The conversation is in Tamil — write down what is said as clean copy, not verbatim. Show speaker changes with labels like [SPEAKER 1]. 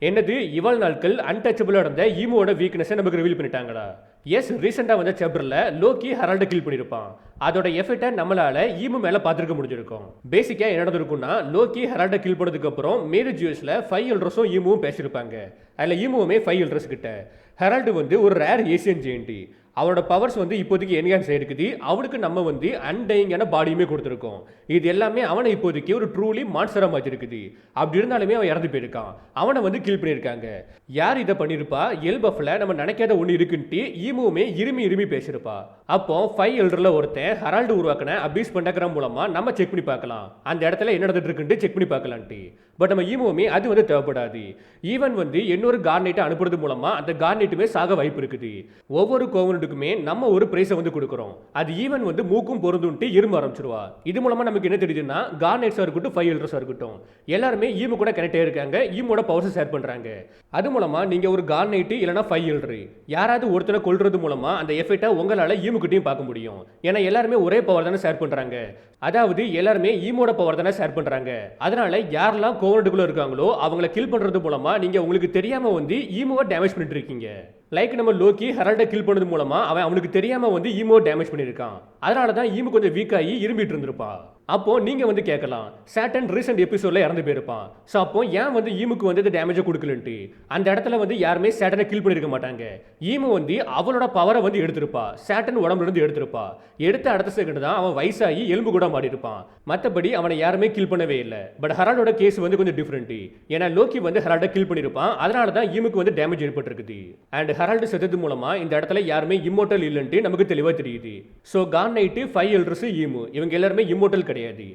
[SPEAKER 1] என்னது இவ்வளவு நாட்கள் அன்டச்சபிளா இருந்த ஈமோட வீக்னஸை நமக்கு ரிவீல் பண்ணிட்டாங்களா? எஸ், ரீசெண்டாக வந்த சாப்டர்ல லோக்கி ஹெரால்டை கில் பண்ணியிருப்பான். அதோட எஃபெக்டை நம்மளால ஈமு மேல பார்த்துருக்க முடிஞ்சிருக்கும். பேசிக்கா என்ன நடந்திருக்கும்னா, லோக்கி ஹெரால்டை கில் பண்ணதுக்கு அப்புறம் மேரி ஜூஸ்ல 5 எல்டர்ஸும் ஈமுவும் பேசியிருப்பாங்க. அதில் ஈமுவுமே 5 எல்டர்ஸ் கிட்ட ஹெரால்டு வந்து ஒரு ரேர் ஏசியன் ஜெயண்டி. அவனோட பவர்ஸ் வந்து இப்போதைக்கு என்ஹான்ஸ் ஆயிருக்குது. அவனுக்கு நம்ம வந்து அன்டைங்கான பாடியுமே கொடுத்துருக்கோம். இது எல்லாமே அவனை இப்போதைக்கு ஒரு ட்ரூலி மான்ஸ்டரா மாற்றிருக்குது. அப்படி இருந்தாலுமே அவன் இறந்து போயிருக்கான். அவனை வந்து கில் பண்ணியிருக்காங்க. யார் இதை பண்ணியிருப்பா? எல்பஃப்ல நம்ம நினைக்காத ஒன்று இருக்குன்ட்டு ஈமுவுமே இருமி பேசியிருப்பா. அப்போ 5 எல்டர்ல ஒருத்தன் ஹெரால்டு உருவாக்கின அபியூஸ் பண்டகிராம் மூலமா நம்ம செக் பண்ணி பார்க்கலாம், அந்த இடத்துல என்ன நடந்துட்டு இருக்குன்ட்டு செக் பண்ணி பார்க்கலான்ட்டு. பட் நம்ம ஈமுவுமே அது வந்து தேவைப்படாது. ஈவன் வந்து இன்னொரு கார்னேட்டை அனுப்புறது மூலமா அந்த கார்னேட்டுமே சாக வாய்ப்பு இருக்குது. ஒவ்வொரு கோவனுக்குமே நம்ம ஒரு பிரைஸை வந்து கொடுக்குறோம். அது ஈவன் வந்து மூக்கும் பொருந்துன்ட்டு இரும்ப ஆரம்பிச்சிருவா. இது மூலமா நமக்கு என்ன தெரியுதுன்னா, கார்னேட்ஸா இருக்கட்டும் 5 எல்டர்ஸா இருக்கட்டும் எல்லாருமே ஈமு கூட கனெக்ட் ஆயிருக்காங்க. ஈமோட பவர்ஸ் ஷேர் பண்றாங்க. அது மூலமா நீங்க ஒரு கார்னேட் இல்லனா 5 எல்டர் யாராவது ஒருத்தனை கொல்றது மூலமா அந்த எஃபெக்ட்டை உங்களால ஈமுக்கிட்டையும் பார்க்க முடியும். ஏன்னா எல்லாருமே ஒரே பவர் தானே ஷேர் பண்றாங்க. அதாவது எல்லாருமே ஈமோட பவர் தானே ஷேர் பண்றாங்க. அதனால யாரெல்லாம் கோவனட்டுக்குள்ள இருக்காங்களோ அவங்கள கில் பண்றது மூலமா நீங்க உங்களுக்கு தெரியாம வந்து ஈமோவை டேமேஜ் பண்ணிட்டு இருக்கீங்க. லைக் நம்ம லோக்கி ஹெரால்டை கில் பண்ணது மூலமா அவனுக்கு தெரியாம வந்து ஈமோ டேமேஜ் பண்ணியிருக்கான். அதனால தான் ஈமு கொஞ்சம் வீக் ஆகி இரும்பிட்டு இருந்திருப்பான். அப்போ நீங்க வந்து கேட்கலாம், சாட்டன் ரீசெண்ட் எபிசோட்ல இறந்து போயிருப்பான். ஸோ அப்போ ஏன் வந்து ஈமுக்கு வந்து டேமேஜை கொடுக்கலன்ட்டு? அந்த இடத்துல வந்து யாருமே சாட்டனை கில் பண்ணிருக்க மாட்டாங்க. ஈமு வந்து அவளோட பவரை வந்து எடுத்திருப்பா. சாட்டன் உடம்புல இருந்து எடுத்திருப்பா. எடுத்த அடுத்த செகண்ட் தான் அவன் வயசாகி எலும்பு கூட மாறி இருப்பான். மற்றபடி அவனை யாருமே கில் பண்ணவே இல்லை. பட் ஹெரால்டோட கேஸ் வந்து கொஞ்சம் டிஃப்ரெண்ட். ஏன்னா லோக்கி வந்து ஹெரால்டை கில் பண்ணியிருப்பான். அதனால தான் ஈமுக்கு வந்து டேமேஜ் ஏற்பட்டிருக்குது. அண்ட் ஹெரால்டு செத்தது மூலமா இந்த இடத்துல யாருமே இம்மோட்டல் இல்லைன்ட்டு நமக்கு தெளிவாக தெரியுது. ஸோ கான் நைட்டு 5 எல்டர்ஸ் ஈமு இவங்க எல்லாருமே இம்மோட்டல் கிடையாது.